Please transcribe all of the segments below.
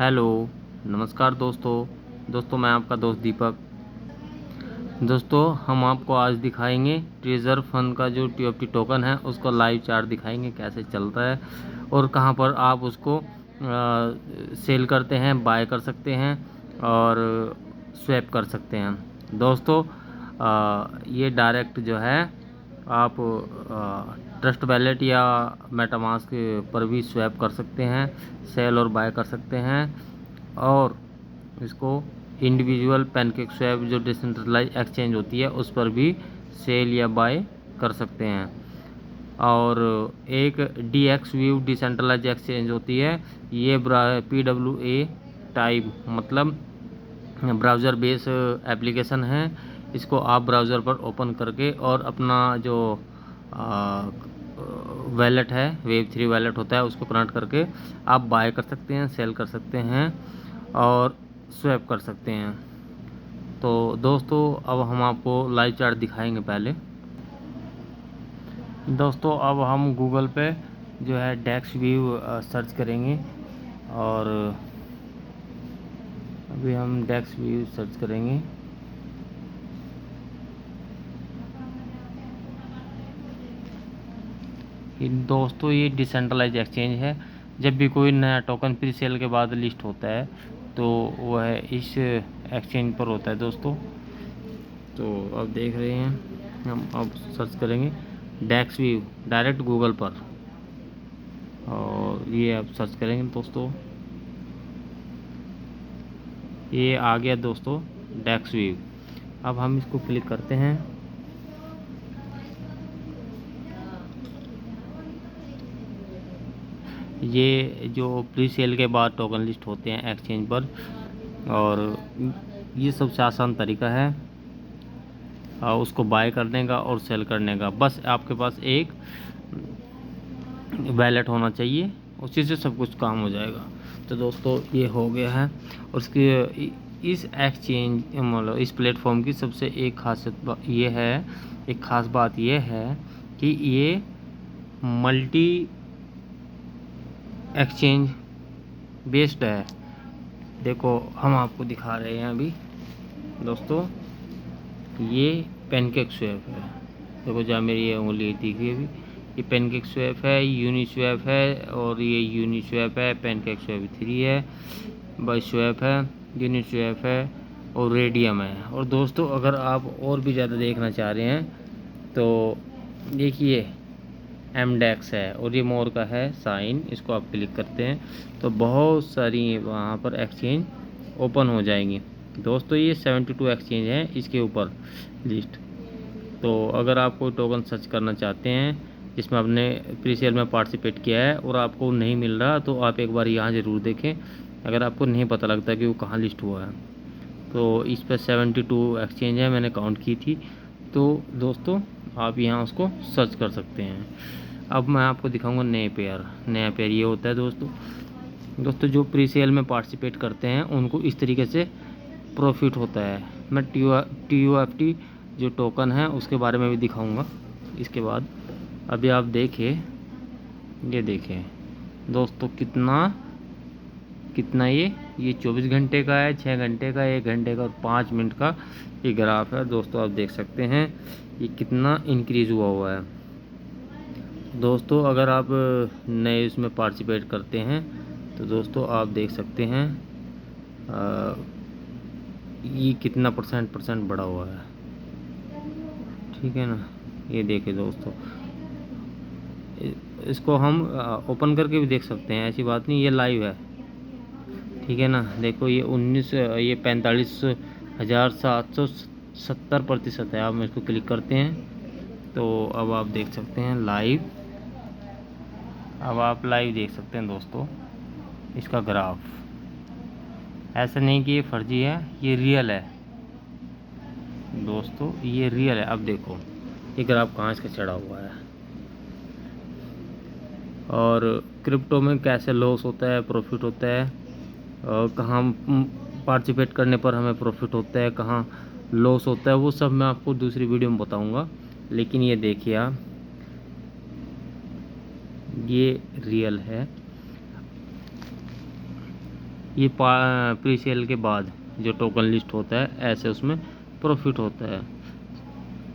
Hello, नमस्कार दोस्तों मैं आपका दोस्त दीपक। दोस्तों हम आपको आज दिखाएंगे ट्रेजर फंड का जो टीएफटी टोकन है उसका लाइव चार्ट दिखाएंगे कैसे चलता है और कहां पर आप उसको सेल करते हैं, बाय कर सकते हैं और स्वैप कर सकते हैं। दोस्तों ये डायरेक्ट जो है आप ट्रस्ट वैलेट या मेटामास्क पर भी स्वैप कर सकते हैं, सेल और बाय कर सकते हैं और इसको इंडिविजुअल पैनकेक स्वैप जो डिसेंट्रलाइज एक्सचेंज होती है उस पर भी सेल या बाय कर सकते हैं। और एक DX व्यू डिसेंट्रलाइज एक्सचेंज होती है, ये PWA टाइप मतलब ब्राउज़र बेस एप्लीकेशन है। इसको आप ब्राउज़र पर ओपन करके और अपना जो वैलेट है, Web3 वैलेट होता है, उसको कनेक्ट करके आप बाय कर सकते हैं, सेल कर सकते हैं और स्वैप कर सकते हैं। तो दोस्तों अब हम आपको लाइव चार्ट दिखाएंगे। पहले दोस्तों अब हम गूगल पे जो है डेक्स व्यू सर्च करेंगे और अभी हम डेक्स व्यू सर्च करेंगे। दोस्तों ये डिसेंट्रलाइज एक्सचेंज है। जब भी कोई नया टोकन प्री सेल के बाद लिस्ट होता है तो वह इस एक्सचेंज पर होता है दोस्तों। तो अब देख रहे हैं हम, अब सर्च करेंगे डेक्स व्यू डायरेक्ट गूगल पर और ये आप सर्च करेंगे दोस्तों, ये आ गया दोस्तों डेक्स व्यू। अब हम इसको क्लिक करते हैं। ये जो प्री सेल के बाद टोकन लिस्ट होते हैं एक्सचेंज पर और ये सबसे आसान तरीका है उसको बाय करने का और सेल करने का। बस आपके पास एक वैलेट होना चाहिए, उसी से सब कुछ काम हो जाएगा। तो दोस्तों ये हो गया है। और उसकी इस एक्सचेंज मतलब इस प्लेटफॉर्म की सबसे एक खासियत ये है, एक ख़ास बात ये है कि ये मल्टी एक्सचेंज बेस्ड है। देखो हम आपको दिखा रहे हैं अभी दोस्तों, ये पैनकेक स्वैप है। देखो जहाँ मेरी ये उंगली दिखी अभी, ये पैनकेक स्वैप है, यूनिस्वैप है और ये यूनिस्वैप है, पैनकेक स्वैप 3 है, बाय स्वैप है, यूनिस्वैप है और रेडियम है। और दोस्तों अगर आप और भी ज़्यादा देखना चाह रहे हैं तो देखिए MDEX है और ये मोर का है साइन, इसको आप क्लिक करते हैं तो बहुत सारी वहाँ पर एक्सचेंज ओपन हो जाएंगी। दोस्तों ये 72 एक्सचेंज हैं इसके ऊपर लिस्ट। तो अगर आप कोई टोकन सर्च करना चाहते हैं जिसमें आपने प्री सेल में पार्टिसिपेट किया है और आपको नहीं मिल रहा तो आप एक बार यहाँ ज़रूर देखें, अगर आपको नहीं पता लगता कि वो कहाँ लिस्ट हुआ है। तो इस पर 72 एक्सचेंज है, मैंने काउंट की थी। तो दोस्तों आप यहाँ उसको सर्च कर सकते हैं। अब मैं आपको दिखाऊंगा नए पेयर ये होता है दोस्तों जो प्री सेल में पार्टिसिपेट करते हैं उनको इस तरीके से प्रॉफिट होता है। मैं TUFT जो टोकन है उसके बारे में भी दिखाऊंगा इसके बाद। अभी आप देखिए, ये देखें दोस्तों कितना ये 24 घंटे का है, 6 घंटे का, 1 घंटे का और 5 मिनट का ये ग्राफ है दोस्तों। आप देख सकते हैं ये कितना इंक्रीज़ हुआ है। दोस्तों अगर आप नए इसमें पार्टिसिपेट करते हैं तो दोस्तों आप देख सकते हैं ये कितना परसेंट बढ़ा हुआ है, ठीक है ना। ये देखिए दोस्तों, इसको हम ओपन करके भी देख सकते हैं, ऐसी बात नहीं, ये लाइव है, ठीक है ना। देखो ये 45,770% है। आप इसको क्लिक करते हैं तो अब आप देख सकते हैं लाइव। अब आप लाइव देख सकते हैं दोस्तों इसका ग्राफ। ऐसा नहीं कि ये फर्जी है, ये रियल है दोस्तों, ये रियल है। अब देखो ये ग्राफ कहाँ इसका चढ़ा हुआ है और क्रिप्टो में कैसे लॉस होता है, प्रॉफिट होता है, कहाँ पार्टिसिपेट करने पर हमें प्रॉफिट होता है, कहाँ लॉस होता है, वो सब मैं आपको दूसरी वीडियो में बताऊंगा। लेकिन ये देखिए आप, ये रियल है। ये प्री सेल के बाद जो टोकन लिस्ट होता है ऐसे उसमें प्रॉफिट होता है।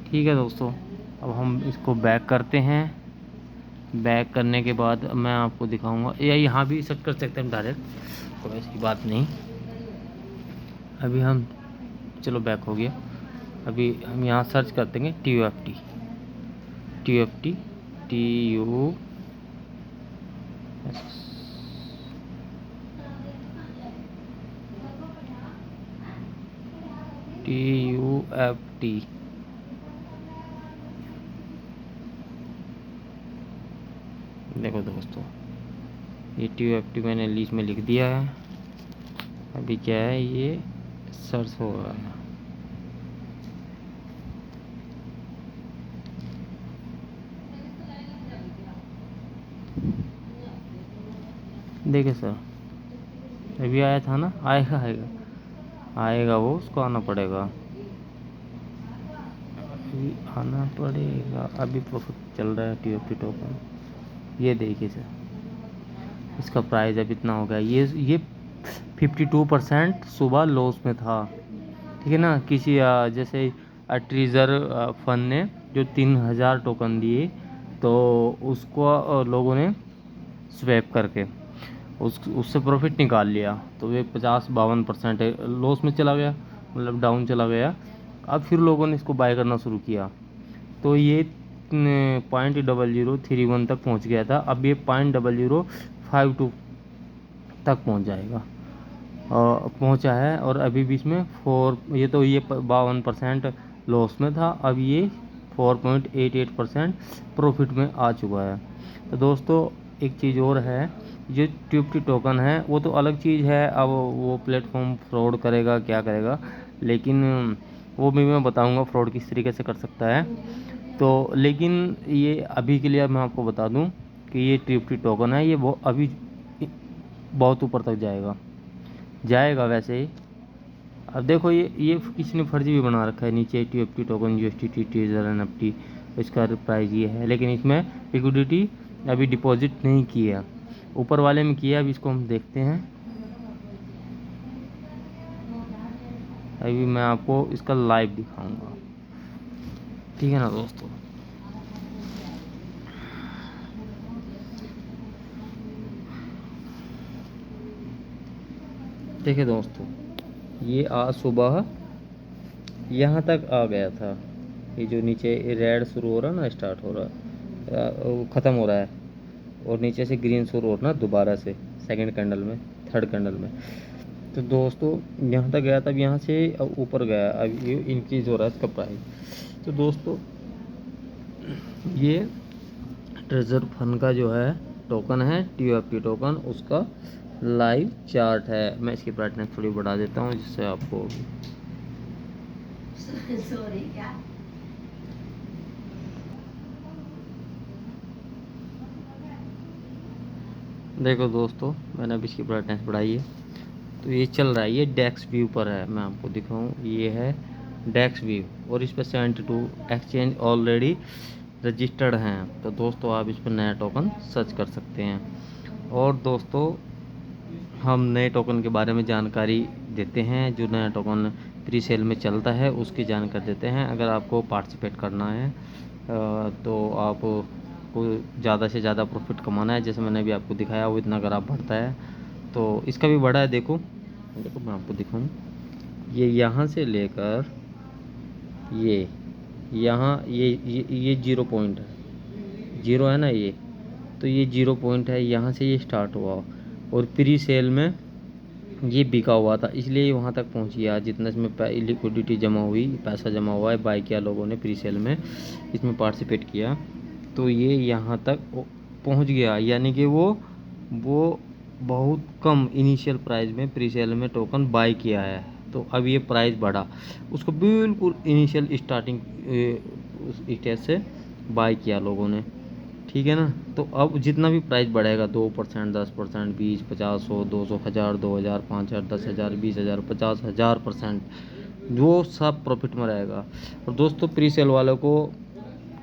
ठीक है दोस्तों, अब हम इसको बैक करते हैं। बैक करने के बाद मैं आपको दिखाऊंगा, या यहाँ भी सेट कर सकते हैं डायरेक्ट, कोई ऐसी बात नहीं। अभी हम चलो बैक हो गया। अभी हम यहाँ सर्च करते हैं TUFT, TUFT, TUFT। देखो दोस्तों, ये TUFT मैंने लिस्ट में लिख दिया है। अभी क्या है, ये सर्च हो रहा है। देखिए सर, अभी आया था ना, आएगा आएगा आएगा, वो उसको आना पड़ेगा, अभी आना पड़ेगा। अभी प्रोफिट चल रहा है TUFT टोकन। ये देखिए सर, इसका प्राइस अब इतना हो गया। ये 52% सुबह लॉस में था। ठीक है ना। किसी जैसे ट्रीजर फंड ने जो 3000 टोकन दिए, तो उसको लोगों ने स्वैप करके उससे प्रॉफिट निकाल लिया, तो वे 50-52% लॉस में चला गया, मतलब डाउन चला गया। अब फिर लोगों ने इसको बाय करना शुरू किया, तो ये 0.0031 तक पहुंच गया था। अब ये 0.0052 तक पहुंच जाएगा, पहुंचा है। और अभी बीच में ये 52% लॉस में था, अब ये 4.88% प्रॉफिट में आ चुका है। तो दोस्तों, एक चीज़ और है, जो TUFT टोकन है वो तो अलग चीज़ है। अब वो प्लेटफॉर्म फ्रॉड करेगा, क्या करेगा, लेकिन वो भी मैं बताऊंगा फ्रॉड किस तरीके से कर सकता है। तो लेकिन ये अभी के लिए मैं आपको बता दूं कि ये TUFT टोकन है, ये वो अभी बहुत ऊपर तक जाएगा वैसे ही। अब देखो, ये किसी ने फर्जी भी बना रखा है, नीचे TUFT token USDT treasure NFT, इसका प्राइस ये है, लेकिन इसमें लिक्विडिटी अभी डिपॉजिट नहीं किया, ऊपर वाले में किया। अभी इसको हम देखते हैं। अभी मैं आपको इसका लाइव दिखाऊंगा, ठीक है ना दोस्तों। देखिए दोस्तों, ये आज सुबह यहाँ तक आ गया था। ये जो नीचे रेड शुरू हो रहा है ना, स्टार्ट हो रहा है, ख़त्म हो रहा है, और नीचे से ग्रीन शुरू हो रहा है दोबारा से, सेकंड कैंडल में, थर्ड कैंडल में। तो दोस्तों, यहाँ तक गया था, अब यहाँ से अब ऊपर गया, अब ये इंक्रीज हो रहा है इसका प्राइस। तो दोस्तों, ये ट्रेजर फंड का जो है टोकन है, TUFT टोकन, उसका लाइव चार्ट है। मैं इसकी ब्राइटनेस थोड़ी बढ़ा देता हूँ, जिससे आपको सॉरी क्या। देखो दोस्तों, मैंने अब इसकी ब्राइटनेस बढ़ाई है, तो ये चल रहा है, ये डेक्स व्यू पर है। मैं आपको दिखाऊं, ये है डेक्स व्यू, और इस पर 72 एक्सचेंज ऑलरेडी रजिस्टर्ड हैं। तो दोस्तों, आप इस पर नया टोकन सर्च कर सकते हैं। और दोस्तों, हम नए टोकन के बारे में जानकारी देते हैं, जो नया टोकन प्री सेल में चलता है उसकी जानकारी देते हैं। अगर आपको पार्टिसिपेट करना है, तो आप को ज़्यादा से ज़्यादा प्रॉफिट कमाना है, जैसे मैंने अभी आपको दिखाया, वो इतना अगर आप बढ़ता है तो इसका भी बढ़ा है। देखो मैं आपको दिखाऊं, ये यहाँ से लेकर ये यहाँ, ये 0 पॉइंट है, 0 है ना ये, तो ये 0 पॉइंट है, यहाँ से ये स्टार्ट हुआ, और प्री सेल में ये बिका हुआ था, इसलिए वहाँ तक पहुँच गया। जितना इसमें लिक्विडिटी जमा हुई, पैसा जमा हुआ है, बाय किया लोगों ने प्री सेल में, इसमें पार्टिसिपेट किया, तो ये यहाँ तक पहुँच गया। यानी कि वो बहुत कम इनिशियल प्राइस में प्री सेल में टोकन बाय किया है, तो अब ये प्राइस बढ़ा, उसको बिल्कुल इनिशियल स्टार्टिंग स्टेज से बाय किया लोगों ने, ठीक है ना। तो अब जितना भी प्राइस बढ़ेगा, 2%, 10%, 20, 50, 100, 200, 1000, 2000, 5000, 10,000, 20,000, 50,000%, वो सब प्रॉफिट में रहेगा। और दोस्तों, प्री सेल वालों को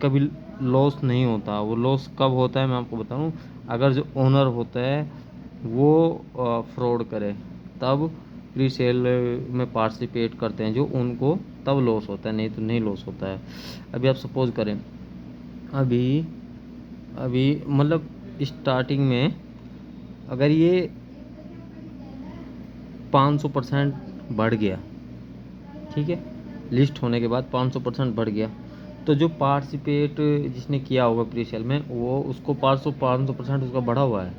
कभी लॉस नहीं होता। वो लॉस कब होता है मैं आपको बताऊं, अगर जो ओनर होता है वो फ्रॉड करे, तब प्री सेल में पार्टिसिपेट करते हैं जो उनको तब लॉस होता है, नहीं तो नहीं लॉस होता है। अभी आप सपोज करें, अभी मतलब स्टार्टिंग में अगर ये 500% बढ़ गया, ठीक है, लिस्ट होने के बाद 500% बढ़ गया, तो जो पार्टिसिपेट जिसने किया होगा प्री सेल में, वो उसको 500% उसका बढ़ा हुआ है,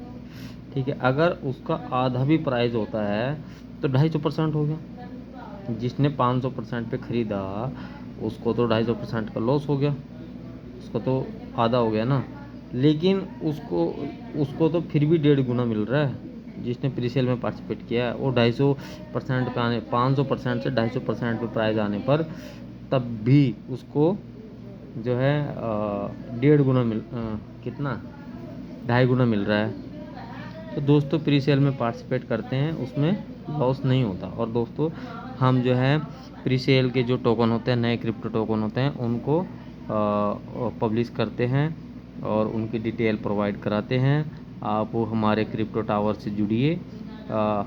ठीक है। अगर उसका आधा भी प्राइस होता है तो 250% हो गया। जिसने 500% पे ख़रीदा उसको तो 250% का लॉस हो गया, उसका तो आधा हो गया ना। लेकिन उसको तो फिर भी 1.5 गुना मिल रहा है। जिसने प्री सेल में पार्टिसिपेट किया है वो 250% पे आने, 500% से 250% पे प्राइस आने पर तब भी उसको जो है 1.5 गुना कितना 2.5 गुना मिल रहा है। तो दोस्तों प्री सेल में पार्टिसिपेट करते हैं, उसमें लॉस नहीं होता। और दोस्तों हम जो है प्री सेल के जो टोकन होते हैं, नए क्रिप्टो टोकन होते हैं, उनको पब्लिश करते हैं और उनकी डिटेल प्रोवाइड कराते हैं। आप हमारे क्रिप्टो टावर से जुड़िए।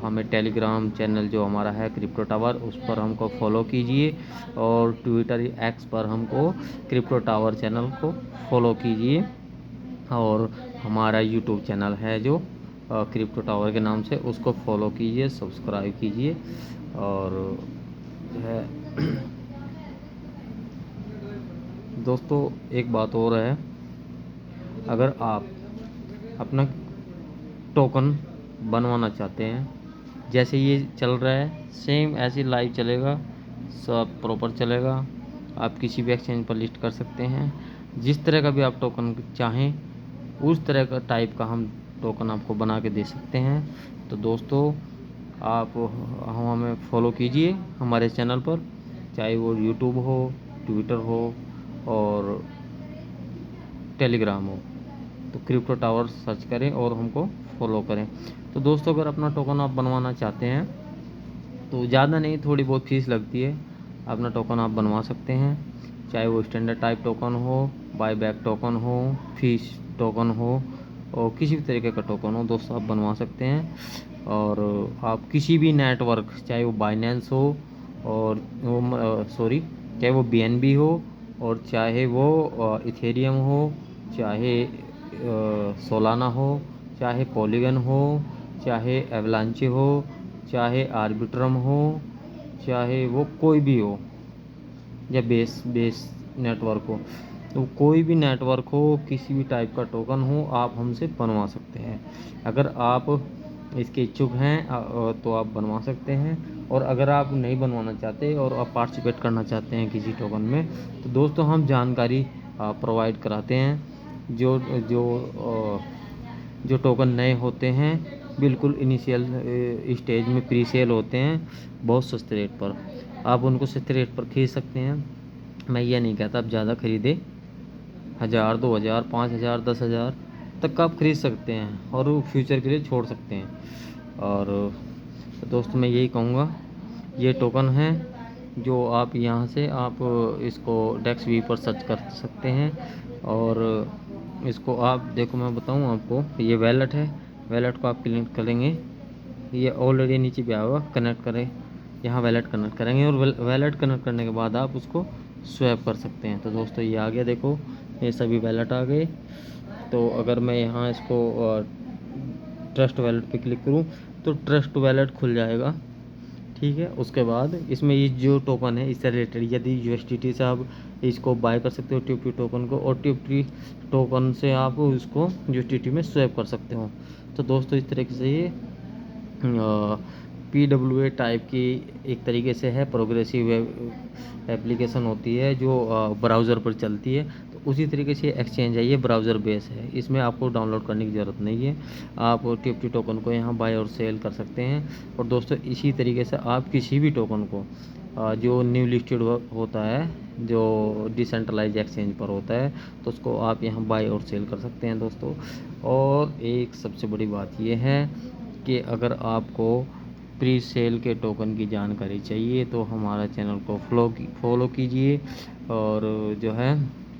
हमें टेलीग्राम चैनल जो हमारा है क्रिप्टो टावर, उस पर हमको फॉलो कीजिए और ट्विटर एक्स पर हमको क्रिप्टो टावर चैनल को फॉलो कीजिए। और हमारा यूट्यूब चैनल है जो क्रिप्टो टावर के नाम से, उसको फॉलो कीजिए, सब्सक्राइब कीजिए। और जो है दोस्तों एक बात और है, अगर आप अपना टोकन बनवाना चाहते हैं, जैसे ये चल रहा है सेम ऐसे लाइव चलेगा, सब प्रॉपर चलेगा। आप किसी भी एक्सचेंज पर लिस्ट कर सकते हैं, जिस तरह का भी आप टोकन चाहें उस तरह का टाइप का हम टोकन आपको बना के दे सकते हैं। तो दोस्तों आप हमें फॉलो कीजिए हमारे चैनल पर, चाहे वो यूट्यूब हो, ट्विटर हो और टेलीग्राम हो। तो क्रिप्टो टावर सर्च करें और हमको फॉलो करें। तो दोस्तों अगर अपना टोकन आप बनवाना चाहते हैं तो ज़्यादा नहीं, थोड़ी बहुत फीस लगती है, अपना टोकन आप बनवा सकते हैं। चाहे वो स्टैंडर्ड टाइप टोकन हो, बाय बैक टोकन हो, फीस टोकन हो और किसी भी तरीके का टोकन हो, दोस्तों आप बनवा सकते हैं। और आप किसी भी नेटवर्क, चाहे वो बाइनेंस हो और वो चाहे वो BNB हो और चाहे वो इथेरियम हो, चाहे सोलाना हो, चाहे पॉलीगन हो, चाहे एवलांचे हो, चाहे आर्बिट्रम हो, चाहे वो कोई भी हो, या बेस नेटवर्क हो, तो कोई भी नेटवर्क हो, किसी भी टाइप का टोकन हो, आप हमसे बनवा सकते हैं। अगर आप इसके इच्छुक हैं तो आप बनवा सकते हैं। और अगर आप नहीं बनवाना चाहते और आप पार्टिसिपेट करना चाहते हैं किसी टोकन में, तो दोस्तों हम जानकारी प्रोवाइड कराते हैं। जो जो जो टोकन नए होते हैं, बिल्कुल इनिशियल स्टेज में प्री सेल होते हैं, बहुत सस्ते रेट पर, आप उनको सस्ते रेट पर खरीद सकते हैं। मैं ये नहीं कहता आप ज़्यादा खरीदें, 1000, 2000, 5000, 10,000 तक का आप खरीद सकते हैं और वो फ्यूचर के लिए छोड़ सकते हैं। और तो दोस्तों मैं यही कहूँगा, ये टोकन है जो आप यहाँ से आप इसको DexV पर सर्च कर सकते हैं। और इसको आप देखो, मैं बताऊँ आपको, ये वैलेट है, वैलेट को आप क्लिक करेंगे, ये ऑलरेडी नीचे भी आया हुआ, कनेक्ट करें, यहाँ वैलेट कनेक्ट करेंगे और वैलेट कनेक्ट करने के बाद आप उसको स्वैप कर सकते हैं। तो दोस्तों ये आ गया, देखो ये सभी वैलेट आ गए। तो अगर मैं यहाँ इसको ट्रस्ट वैलेट पे क्लिक करूँ तो ट्रस्ट वैलेट खुल जाएगा, ठीक है। उसके बाद इसमें ये जो टोकन है इससे रिलेटेड, यदि USDT से आप इसको बाय कर सकते हो TFT टोकन को, और TFT टोकन से आप उसको USDT में स्वैप कर सकते हो। तो दोस्तों इस तरीके से ये PWA टाइप की एक तरीके से है, प्रोग्रेसिव एप्लीकेशन होती है जो ब्राउज़र पर चलती है। तो उसी तरीके से एक्सचेंज है, ये ब्राउज़र बेस है, इसमें आपको डाउनलोड करने की ज़रूरत नहीं है। आप TFT टोकन को यहाँ बाय और सेल कर सकते हैं। और दोस्तों इसी तरीके से आप किसी भी टोकन को जो न्यू लिस्टेड होता है, जो डिसेंट्रलाइज एक्सचेंज पर होता है, तो उसको आप यहाँ बाय और सेल कर सकते हैं दोस्तों। और एक सबसे बड़ी बात ये है कि अगर आपको प्री सेल के टोकन की जानकारी चाहिए तो हमारा चैनल को फॉलो कीजिए, और जो है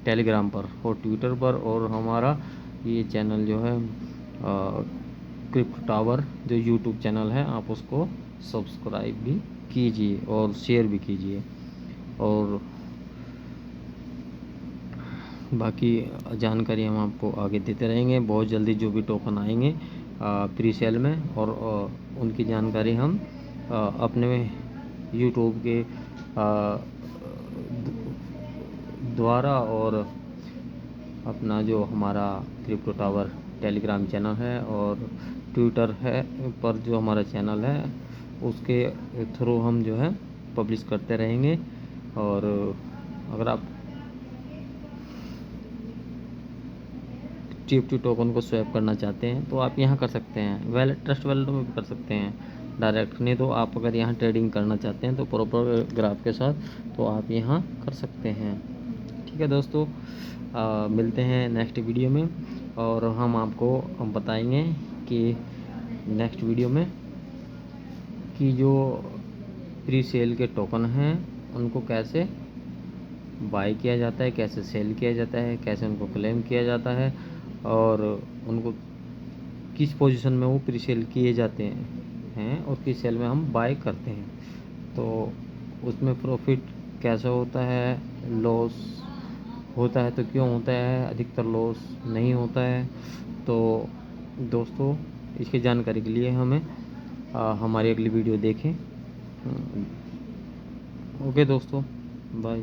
टेलीग्राम पर और ट्विटर पर, और हमारा ये चैनल जो है क्रिप्टो टावर जो यूट्यूब चैनल है आप उसको सब्सक्राइब भी कीजिए और शेयर भी कीजिए। और बाकी जानकारी हम आपको आगे देते रहेंगे। बहुत जल्दी जो भी टोकन आएंगे प्री सेल में, और उनकी जानकारी हम अपने यूट्यूब के द्वारा और अपना जो हमारा क्रिप्टो टावर टेलीग्राम चैनल है और ट्विटर है पर जो हमारा चैनल है उसके थ्रू हम जो है पब्लिश करते रहेंगे। और अगर आप TFT टोकन को स्वैप करना चाहते हैं तो आप यहाँ कर सकते हैं, वैलेट ट्रस्ट वैलेट में भी कर सकते हैं डायरेक्ट। नहीं तो आप अगर यहाँ ट्रेडिंग करना चाहते हैं तो प्रॉपर ग्राफ के साथ तो आप यहाँ कर सकते हैं। ठीक है दोस्तों, मिलते हैं नेक्स्ट वीडियो में, और हम बताएंगे कि नेक्स्ट वीडियो में कि जो प्री सेल के टोकन हैं उनको कैसे बाय किया जाता है, कैसे सेल किया जाता है, कैसे उनको क्लेम किया जाता है, और उनको किस पोजीशन में वो प्री सेल किए जाते हैं और किस सेल में हम बाय करते हैं, तो उसमें प्रॉफिट कैसे होता है, लॉस होता है तो क्यों होता है, अधिकतर लॉस नहीं होता है। तो दोस्तों इसकी जानकारी के लिए हमें हमारी अगली वीडियो देखें। ओके दोस्तों, बाय।